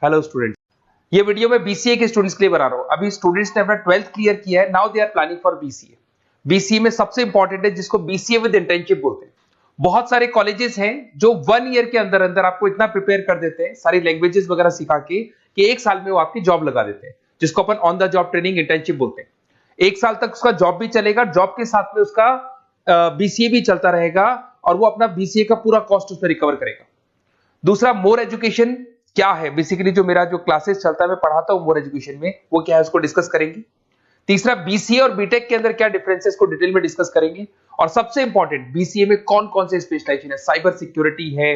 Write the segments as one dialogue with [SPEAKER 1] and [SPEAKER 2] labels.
[SPEAKER 1] Hello students, ये video मैं BCA के स्टूडेंट्स के लिए बना रहा हूँ। अभी स्टूडेंट्स ने अपना 12th क्लियर किया है, now they are planning for BCA. BCA में सबसे इंपॉर्टेंट है जिसको बीसीए विद इंटर्नशिप बोलते हैं। बहुत सारे कॉलेजेस हैं जो 1 ईयर के अंदर अंदर आपको इतना प्रिपेयर कर देते हैं, सारी लैंग्वेजेस वगैरह सिखा के, कि 1 साल में वो आपकी जॉब लगा देते हैं, जिसको अपन on the job training internship बोलते हैं। 1 साल तक उसका जॉब भी चलेगा, जॉब के साथ में उसका बीसीए भी चलता रहेगा और वो अपना बीसीए का पूरा कॉस्ट उसमें रिकवर करेगा। दूसरा, मोर एजुकेशन क्या है, बेसिकली जो मेरा जो क्लासेस चलता है मैं पढ़ाता हूं मोर एजुकेशन में, वो क्या है उसको डिस्कस करेंगे। तीसरा, बीसीए और बीटेक के अंदर क्या डिफरेंसेस को डिटेल में डिस्कस करेंगे। और सबसे इंपॉर्टेंट, बीसीए में कौन कौन से स्पेशलाइजेशन है, साइबर सिक्योरिटी है,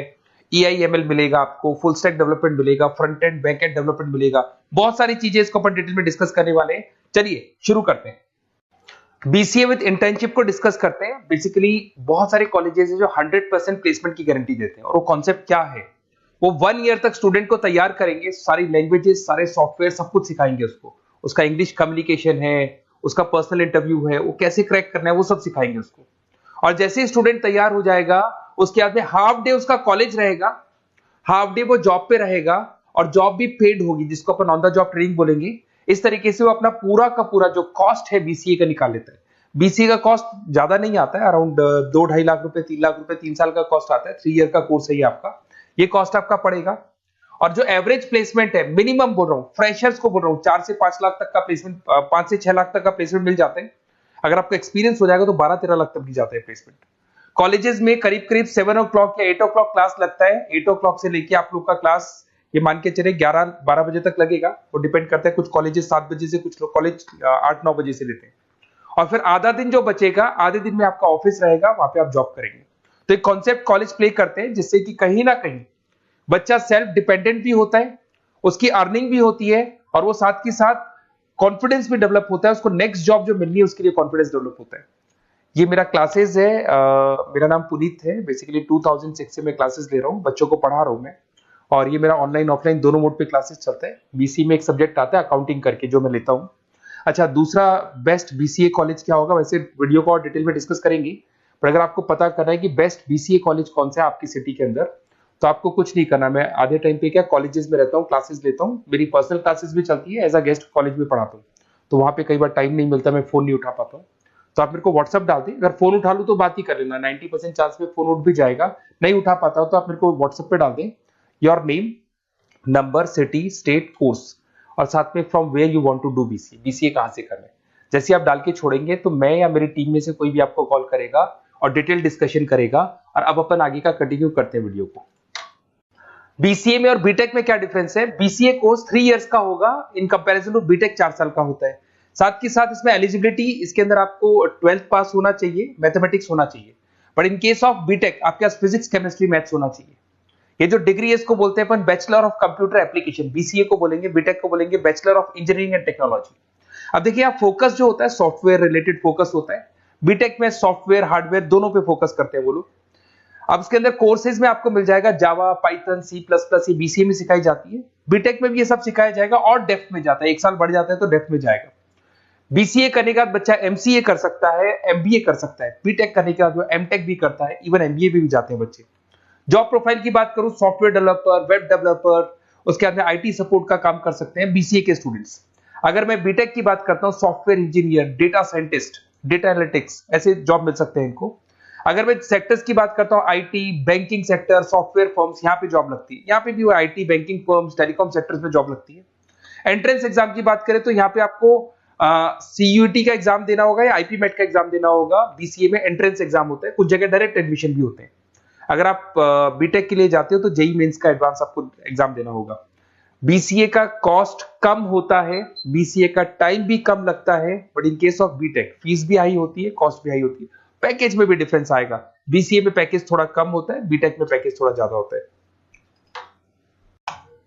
[SPEAKER 1] एआईएमएल मिलेगा आपको, फुल स्टैक डेवलपमेंट मिलेगा, front end back and development मिलेगा, बहुत सारी चीजें इसको अपन डिटेल में डिस्कस करने वाले हैं। चलिए शुरू करते हैं। बीसीए विद इंटर्नशिप को डिस्कस करते हैं। बेसिकली बहुत सारे कॉलेजेस हैं जो 100% प्लेसमेंट की गारंटी देते हैं, और वो कॉन्सेप्ट क्या है, वो 1 ईयर तक स्टूडेंट को तैयार करेंगे, सारी लैंग्वेजेस, सारे सॉफ्टवेयर, सब कुछ सिखाएंगे उसको। उसका इंग्लिश कम्युनिकेशन है, उसका पर्सनल इंटरव्यू है, वो कैसे क्रैक करना है, वो सब सिखाएंगे उसको। और जैसे ही स्टूडेंट तैयार हो जाएगा, उसके बाद में हाफ डे उसका कॉलेज रहेगा, हाफ डे वो जॉब पे रहेगा, और जॉब भी पेड होगी, जिसको अपन ऑन द जॉब ट्रेनिंग बोलेंगे। इस तरीके से वो अपना पूरा का पूरा जो कॉस्ट है बीसीए का निकाल लेता है। बीसीए का कॉस्ट ज्यादा नहीं आता है, अराउंड 2-2.5 लाख रुपए, 3 लाख रुपए 3 साल का कॉस्ट आता है। 3 ईयर का कोर्स है ये आपका, ये कॉस्ट आपका पड़ेगा। और जो एवरेज प्लेसमेंट है, मिनिमम बोल रहा हूँ, फ्रेशर्स को बोल रहा हूँ, 4 से 5 लाख तक का प्लेसमेंट, 5 से 6 लाख तक का प्लेसमेंट मिल जाता है। अगर आपका एक्सपीरियंस हो जाएगा तो 12-13 लाख तक मिल जाता है प्लेसमेंट। कॉलेजेस में करीब करीब 7 o'clock या 8 o'clock क्लास लगता है। 8 o'clock से लेके आप लोग का क्लास, ये मान के चले 11-12 बजे तक लगेगा। वो डिपेंड करता है, कुछ कॉलेजेस 7 बजे से, कुछ लोग कॉलेज 8-9 बजे से लेते हैं। और फिर आधा दिन जो बचेगा, आधे दिन में आपका ऑफिस रहेगा, वहां पे आप जॉब करेंगे। तो एक कॉन्सेप्ट कॉलेज प्ले करते हैं, जिससे कि कहीं ना कहीं बच्चा सेल्फ डिपेंडेंट भी होता है, उसकी अर्निंग भी होती है, और वो साथ के साथ कॉन्फिडेंस भी डेवलप होता है। उसको नेक्स्ट जॉब जो मिलनी है उसके लिए कॉन्फिडेंस डेवलप होता है। ये मेरा क्लासेस है, मेरा नाम पुनीत है। बेसिकली 2006 से मैं क्लासेस ले रहा हूँ, बच्चों को पढ़ा रहा हूँ मैं। और ये मेरा ऑनलाइन ऑफलाइन दोनों मोड पे क्लासेस चलता है। बीसी में एक सब्जेक्ट आता है अकाउंटिंग करके, जो मैं लेता हूँ। अच्छा, दूसरा, बेस्ट बीसीए कॉलेज क्या होगा, वैसे वीडियो को और डिटेल में डिस्कस करेंगे, पर अगर आपको पता करना है कि बेस्ट बीसीए कॉलेज कौन सा है आपकी सिटी के अंदर, तो आपको कुछ नहीं करना। मैं आधे टाइम पे क्या कॉलेजेस में रहता हूँ, क्लासेस लेता हूँ, मेरी पर्सनल क्लासेस भी चलती है, एज अ गेस्ट कॉलेज में पढ़ाता हूँ। तो वहां पे कई बार टाइम नहीं मिलता, मैं फोन नहीं उठा पाता हूँ। तो आप मेरे को व्हाट्सअप डाल दें, अगर फोन उठा लूँ तो बात ही कर लेना, 90% चांस में फोन उठ भी जाएगा। नहीं उठा पाता हो तो आप मेरे को व्हाट्सएप पे डाल दें, your name, number, city, state, course, और साथ में from where you want to do BCA, BCA कहां से करना है। जैसे आप डाल के छोड़ेंगे तो मैं या मेरी टीम में से कोई भी आपको कॉल करेगा और डिटेल डिस्कशन करेगा। और अब अपन आगे का कंटिन्यू करते हैं वीडियो को। बीसीए में और बीटेक में क्या डिफरेंस है। बीसीए कोर्स 3 इयर्स का होगा, इन कंपैरिजन टू बीटेक 4 साल का होता है। साथ के साथ इसमें एलिजिबिलिटी, इसके अंदर आपको 12th पास होना चाहिए, मैथमेटिक्स होना चाहिए। But in case of BTech आपके पास फिजिक्स, केमिस्ट्री, मैथ्स होना चाहिए। ये जो डिग्री है इसको बोलते हैं अपन bachelor of computer application. BCA को बोलेंगे, बीटेक को बोलेंगे bachelor of engineering and technology. अब देखिए, आप फोकस जो होता है सॉफ्टवेयर रिलेटेड फोकस होता है। बीटेक में सॉफ्टवेयर हार्डवेयर दोनों पे फोकस करते हैं वो लोग। अब इसके अंदर कोर्सेज में आपको मिल जाएगा जावा, पाइथन, C++, ये बीसीए में सिखाई जाती है। बीटेक में भी ये सब सिखाया जाएगा, और डेप्थ में जाता है, 1 साल बढ़ जाता है तो डेप्थ में जाएगा। बीसीए करने के बाद बच्चा एमसीए कर सकता है, एमबीए कर सकता है। बीटेक करने के बाद वो एमटेक भी करता है, इवन एमबीए भी जाते हैं बच्चे। जॉब प्रोफाइल की बात करूं, सॉफ्टवेयर डेवलपर, वेब डेवलपर, उसके बाद में आईटी सपोर्ट का काम कर सकते हैं बीसीए के स्टूडेंट्स। अगर मैं बीटेक की बात करता हूं, software engineer, data scientist, data analytics, ऐसे जॉब मिल सकते हैं इनको। अगर मैं सेक्टर्स की बात करता हूं, IT, banking sector, software firms, यहाँ पे जॉब लगती है। यहाँ पे भी वो IT, banking firms, telecom sectors में जॉब लगती है। एंट्रेंस एग्जाम की बात करें तो यहाँ पे आपको सीयूटी का एग्जाम देना होगा या आईपी मेट का एग्जाम देना होगा। बीसीए में एंट्रेंस एग्जाम होता है, कुछ जगह डायरेक्ट एडमिशन भी होते हैं। अगर आप बीटेक के लिए जाते हो तो जेई मेंस का एडवांस आपको एग्जाम देना होगा। बीसीए का कॉस्ट कम होता है, बीसीए का टाइम भी कम लगता है, but in case of BTech fees भी हाई होती है, कॉस्ट भी हाई होती है। पैकेज में भी डिफरेंस आएगा, बीसीए में पैकेज थोड़ा कम होता है, बीटेक में पैकेज थोड़ा ज्यादा होता है।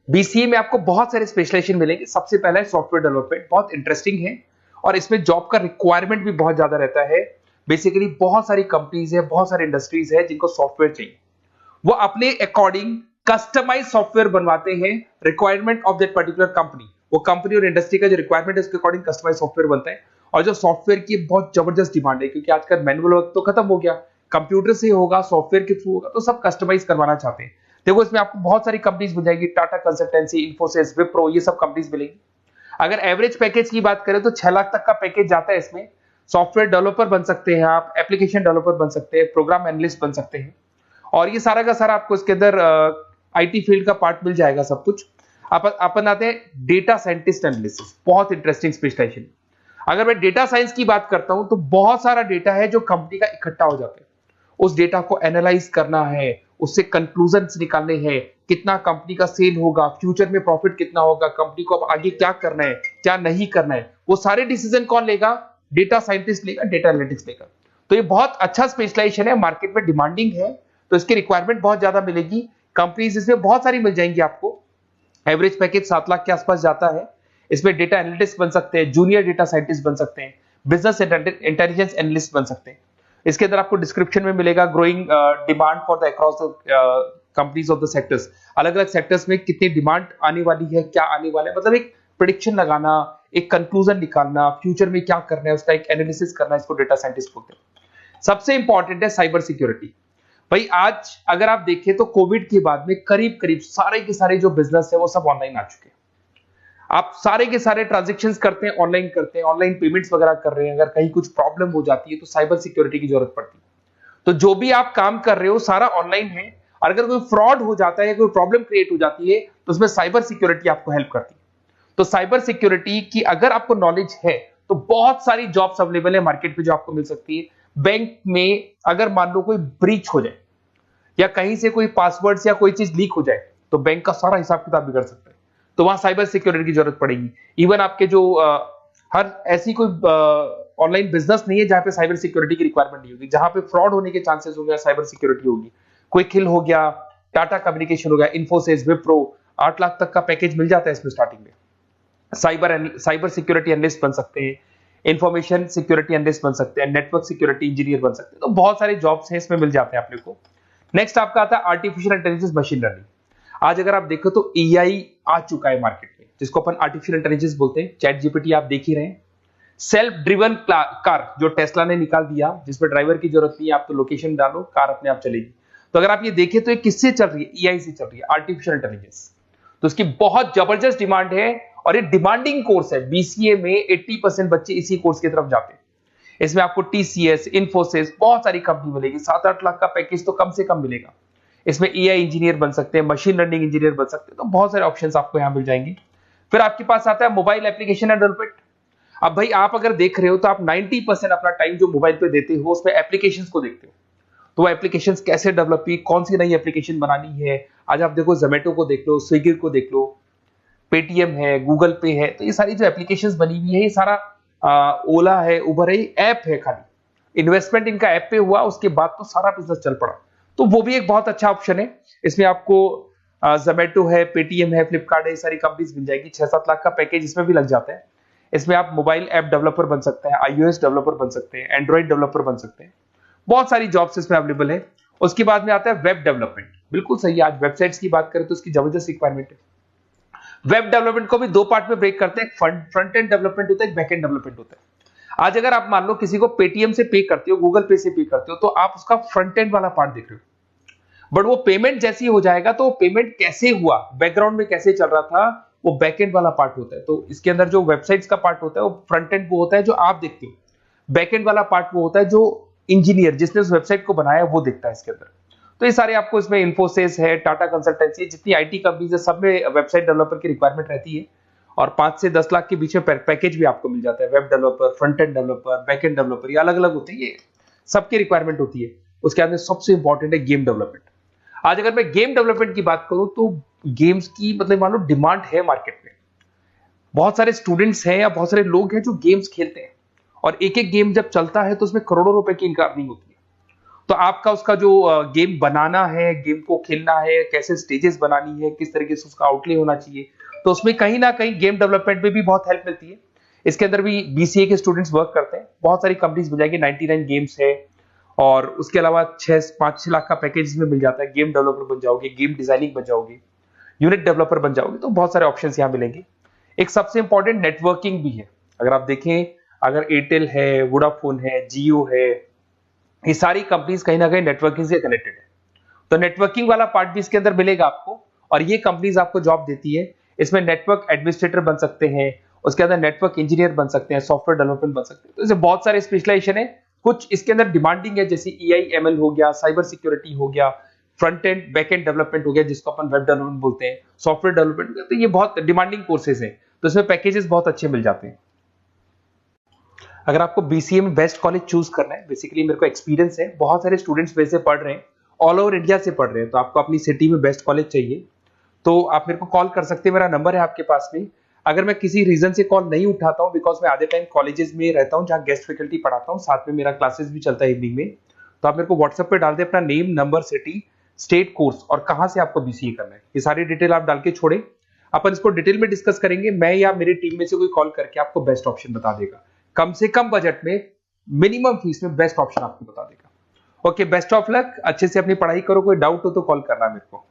[SPEAKER 1] बीसीए में आपको बहुत सारे स्पेशलाइजेशन मिलेंगे। सबसे पहला है सॉफ्टवेयर डेवलपमेंट, बहुत इंटरेस्टिंग है, और इसमें जॉब का रिक्वायरमेंट भी बहुत ज्यादा रहता है। बेसिकली बहुत सारी कंपनीज है, बहुत सारी इंडस्ट्रीज है जिनको सॉफ्टवेयर चाहिए। वो अपने अकॉर्डिंग कस्टमाइज सॉफ्टवेयर बनवाते हैं, requirement of that particular company. वो कंपनी और इंडस्ट्री का जो रिक्वायरमेंट है उसके अकॉर्डिंग कस्टमाइज सॉफ्टवेयर बनता है। और जो सॉफ्टवेयर की बहुत जबरदस्त डिमांड है, क्योंकि आजकल मैनुअल वर्क तो खत्म हो गया, कंप्यूटर से होगा, सॉफ्टवेयर के थ्रू होगा, तो सब कस्टमाइज करवाना चाहते हैं। देखो इसमें आपको बहुत सारी कंपनीज मिल जाएगी, टाटा कंसल्टेंसी, इन्फोसिस, विप्रो, ये सब कंपनीज मिलेंगी। अगर एवरेज पैकेज की बात करें तो 6 लाख तक का पैकेज जाता है इसमें। सॉफ्टवेयर डेवलपर बन सकते हैं आप, एप्लीकेशन डेवलपर बन सकते हैं, प्रोग्राम एनालिस्ट बन सकते हैं, और ये सारा का सारा आपको इसके अंदर आईटी फील्ड का पार्ट मिल जाएगा सब कुछ। अपन आते हैं डेटा साइंटिस्ट एनालिसिस, बहुत इंटरेस्टिंग स्पेशलाइजेशन। अगर मैं डेटा साइंस की बात करता हूं तो बहुत सारा डेटा है जो कंपनी का इकट्ठा हो जाता है, उस डेटा को एनालाइज करना है, उससे कंक्लूजन्स निकालने हैं, कितना कंपनी का सेल होगा, फ्यूचर में प्रॉफिट कितना होगा, कंपनी को अब आगे क्या करना है, क्या नहीं करना है, वो सारे डिसीजन कौन लेगा? डेटा साइंटिस्ट लेगा, डेटा एनालिटिक्स लेगा। तो ये बहुत अच्छा स्पेशलाइजेशन है, मार्केट में डिमांडिंग है, तो इसकी रिक्वायरमेंट बहुत ज्यादा मिलेगी। कंपनीज इसमें बहुत सारी मिल जाएंगी आपको। एवरेज पैकेज 7 लाख के आसपास जाता है। इसमें डेटा एनालिटिक्स बन सकते हैं, जूनियर डेटा साइंटिस्ट बन सकते हैं, बिजनेस इंटेलिजेंस एनालिस्ट बन सकते हैं। इसके अंदर आपको डिस्क्रिप्शन में मिलेगा growing demand for the across the companies of the sectors. अलग अलग सेक्टर्स में कितनी डिमांड आने वाली है, क्या आने वाला है, मतलब एक प्रेडिक्शन लगाना, एक कंक्लूजन निकालना, फ्यूचर में क्या करना है उसका एक एनालिसिस करना, इसको डेटा साइंटिस्ट बोलते हैं। सबसे इंपॉर्टेंट है साइबर सिक्योरिटी। भाई आज अगर आप देखें तो कोविड के बाद में करीब करीब सारे के सारे जो बिजनेस है वो सब ऑनलाइन आ चुके हैं। आप सारे के सारे ट्रांजैक्शंस करते हैं, ऑनलाइन पेमेंट्स वगैरह कर रहे हैं। अगर कहीं कुछ प्रॉब्लम हो जाती है तो साइबर सिक्योरिटी की जरूरत पड़ती है। तो जो भी आप काम कर रहे हो सारा ऑनलाइन है, और अगर कोई फ्रॉड हो जाता है, कोई प्रॉब्लम क्रिएट हो जाती है, तो उसमें साइबर सिक्योरिटी आपको हेल्प करती है। तो साइबर सिक्योरिटी की अगर आपको नॉलेज है तो बहुत सारी जॉब्स अवेलेबल है मार्केट पे जो आपको मिल सकती है। बैंक में अगर मान लो कोई ब्रीच हो जाए या कहीं से कोई पासवर्ड्स या कोई चीज लीक हो जाए तो बैंक का सारा हिसाब किताब बिगड़ सकता है, तो वहां साइबर सिक्योरिटी की जरूरत पड़ेगी। इवन आपके जो हर ऐसी कोई ऑनलाइन बिजनेस नहीं है जहां पे साइबर सिक्योरिटी की रिक्वायरमेंट नहीं होगी, जहां पे फ्रॉड होने के चांसेस होंगे, साइबर सिक्योरिटी होगी। क्विक हिल हो गया, टाटा कम्युनिकेशन हो गया, इन्फोसिस, विप्रो, 8 लाख तक का पैकेज मिल जाता है इसमें स्टार्टिंग में। साइबर सिक्योरिटी एनालिस्ट बन सकते हैं, इंफॉर्मेशन सिक्योरिटी एनालिस्ट बन सकते हैं, नेटवर्क सिक्योरिटी इंजीनियर बन सकते हैं। तो बहुत सारे जॉब्स हैं इसमें मिल जाते हैं अपने को। नेक्स्ट आपका आता है आर्टिफिशियल इंटेलिजेंस, मशीन लर्निंग। आज अगर आप देखो तो एआई आ चुका है मार्केट में, जिसको अपन आर्टिफिशियल इंटेलिजेंस बोलते हैं। चैट जीपीटी आप देख ही रहे हैं। सेल्फ ड्रिवन कार जो टेस्ला ने निकाल दिया, जिसमें ड्राइवर की जरूरत नहीं है, आप तो लोकेशन डालो, कार अपने आप चलेगी। तो अगर आप ये देखें तो ये किससे चल रही है? एआई से चल रही है, आर्टिफिशियल इंटेलिजेंस। तो इसकी बहुत जबरदस्त डिमांड है और ये डिमांडिंग कोर्स है। बीसीए में 80% बच्चे इसी कोर्स की तरफ जाते हैं। इसमें आपको टीसीएस, इन्फोसिस, बहुत सारी कंपनी मिलेगी। 7-8 लाख का पैकेज तो कम से कम मिलेगा। इसमें एआई इंजीनियर बन सकते हैं, मशीन लर्निंग इंजीनियर बन सकते हैं। तो बहुत सारे ऑप्शंस आपको यहां मिल जाएंगे। फिर आपके पास आता है मोबाइल एप्लीकेशन एंड डेवलपमेंट। अब भाई आप अगर देख रहे हो तो आप 90% अपना टाइम जो मोबाइल पे देते हो उसमें एप्लीकेशंस को देखते हो। तो वो एप्लीकेशंस कैसे डेवलप की, कौन सी नई एप्लीकेशन बनानी है। आज आप देखो जोमेटो को देख लो, स्विगी को देख लो, पेटीएम है, गूगल पे है, तो ये सारी जो एप्लीकेशंस बनी हुई है, ये सारा ओला है, उबर है, ऐप है। खाली इन्वेस्टमेंट इनका ऐप पे हुआ, उसके बाद तो सारा बिजनेस चल पड़ा। तो वो भी एक बहुत अच्छा ऑप्शन है। इसमें आपको जोमेटो है, पेटीएम है, फ्लिपकार्ट है, ये सारी कंपनीज मिल जाएगी। 6-7 लाख का पैकेज इसमें भी लग जाता है। इसमें आप मोबाइल ऐप डेवलपर बन सकते हैं, आईओएस डेवलपर बन सकते हैं, एंड्रॉइड डेवलपर बन सकते हैं। बहुत सारी जॉब्स इसमें अवेलेबल है। उसके बाद में आता है वेब डेवलपमेंट। बिल्कुल सही है, आज वेबसाइट्स की बात करें तो उसकी जबरदस्त रिक्वायरमेंट है। वेब डेवलपमेंट को भी 2 पार्ट में ब्रेक करते हैं, फ्रंट एंड डेवलपमेंट होता है, बैक एंड डेवलपमेंट होता है। आज अगर आप मान लो किसी को पेटीएम से पे करते हो, गूगल पे से पे करते हो, तो आप उसका फ्रंट एंड वाला पार्ट देख रहे हो। बट वो पेमेंट जैसी हो जाएगा तो पेमेंट कैसे हुआ, बैकग्राउंड में कैसे चल रहा था, वो बैक एंड वाला पार्ट होता है। तो इसके अंदर जो वेबसाइट्स का पार्ट होता है वो फ्रंट एंड वो होता है जो आप देखते हो, बैक एंड वाला पार्ट वो होता है जो इंजीनियर जिसने उस वेबसाइट को बनाया वो देखता है इसके अंदर। तो ये सारे आपको इसमें इन्फोसिस है, टाटा कंसल्टेंसी, जितनी आईटी कंपनीज है, सब में वेबसाइट डेवलपर की रिक्वायरमेंट रहती है। और 5 से 10 लाख के बीच में पैकेज भी आपको मिल जाता है। Web developer, front end developer, back end developer, ये अलग अलग होते हैं, ये सबकी रिक्वायरमेंट होती है। उसके बाद में सबसे इंपॉर्टेंट है गेम डेवलपमेंट। आज अगर मैं गेम डेवलपमेंट की बात करूं तो गेम्स की मतलब मान लो डिमांड है मार्केट में। बहुत सारे स्टूडेंट्स हैं या बहुत सारे लोग हैं जो गेम्स खेलते हैं, और एक एक गेम जब चलता है तो उसमें करोड़ों रुपए की इनकम अर्निंग होती है। तो आपका उसका जो गेम बनाना है, गेम को खेलना है, कैसे स्टेजेस बनानी है, किस तरीके से उसका आउटले होना चाहिए, तो उसमें कहीं ना कहीं गेम डेवलपमेंट में भी बहुत हेल्प मिलती है। इसके अंदर भी बीसीए के स्टूडेंट्स वर्क करते हैं। बहुत सारी कंपनीज मिल जाएगी, 99 गेम्स है, और उसके अलावा 5-6 लाख का पैकेज में मिल जाता है। गेम डेवलपर बन जाओगे, गेम डिजाइनिंग बन जाओगे, यूनिट डेवलपर बन जाओगे, तो बहुत सारे ऑप्शन यहाँ मिलेंगे। एक सबसे इंपॉर्टेंट नेटवर्किंग भी है। अगर आप देखें, अगर एयरटेल है, वोडाफोन है, जियो है, ये सारी कंपनीज कहीं ना कहीं नेटवर्किंग से कनेक्टेड है। तो नेटवर्किंग वाला पार्ट भी इसके अंदर मिलेगा आपको, और ये कंपनीज आपको जॉब देती है। इसमें नेटवर्क एडमिनिस्ट्रेटर बन सकते हैं, उसके अंदर नेटवर्क इंजीनियर बन सकते हैं, सॉफ्टवेयर डेवलपमेंट बन सकते हैं। तो इसे बहुत सारे स्पेशलाइजेशन है। कुछ इसके अंदर डिमांडिंग है, जैसे EIML हो गया, साइबर सिक्योरिटी हो गया, front end back and development हो गया जिसको अपन वेब डेवलपमेंट बोलते हैं, सॉफ्टवेयर डेवलपमेंट। तो ये बहुत डिमांडिंग कोर्सेज हैं, तो इसमें पैकेजेस बहुत अच्छे मिल जाते हैं। अगर आपको BCA में बेस्ट कॉलेज चूज करना है, बेसिकली मेरे को एक्सपीरियंस है, बहुत सारे स्टूडेंट्स वैसे पढ़ रहे हैं, ऑल ओवर इंडिया से पढ़ रहे हैं, तो आपको अपनी सिटी में बेस्ट कॉलेज चाहिए तो आप मेरे को कॉल कर सकते हैं, मेरा नंबर है आपके पास में। अगर मैं किसी रीजन से कॉल नहीं उठाता हूं, बिकॉज मैं आधे टाइम कॉलेजेस में रहता हूं जहां गेस्ट फैकल्टी पढ़ाता हूं, साथ में मेरा क्लासेस भी चलता है इवनिंग में, तो आप मेरे को व्हाट्सएप पे डाल दे अपना name, number, city, state, course और कहां से आपको BCA करना है, ये सारी डिटेल आप डाल के छोड़े। अपन इसको डिटेल में डिस्कस करेंगे, मैं या मेरी टीम में से कोई कॉल करके आपको बेस्ट ऑप्शन बता देगा, कम से कम बजट में, मिनिमम फीस में बेस्ट ऑप्शन आपको बता देगा। ओके, बेस्ट ऑफ लक, अच्छे से अपनी पढ़ाई करो, कोई डाउट हो तो कॉल करना मेरे को।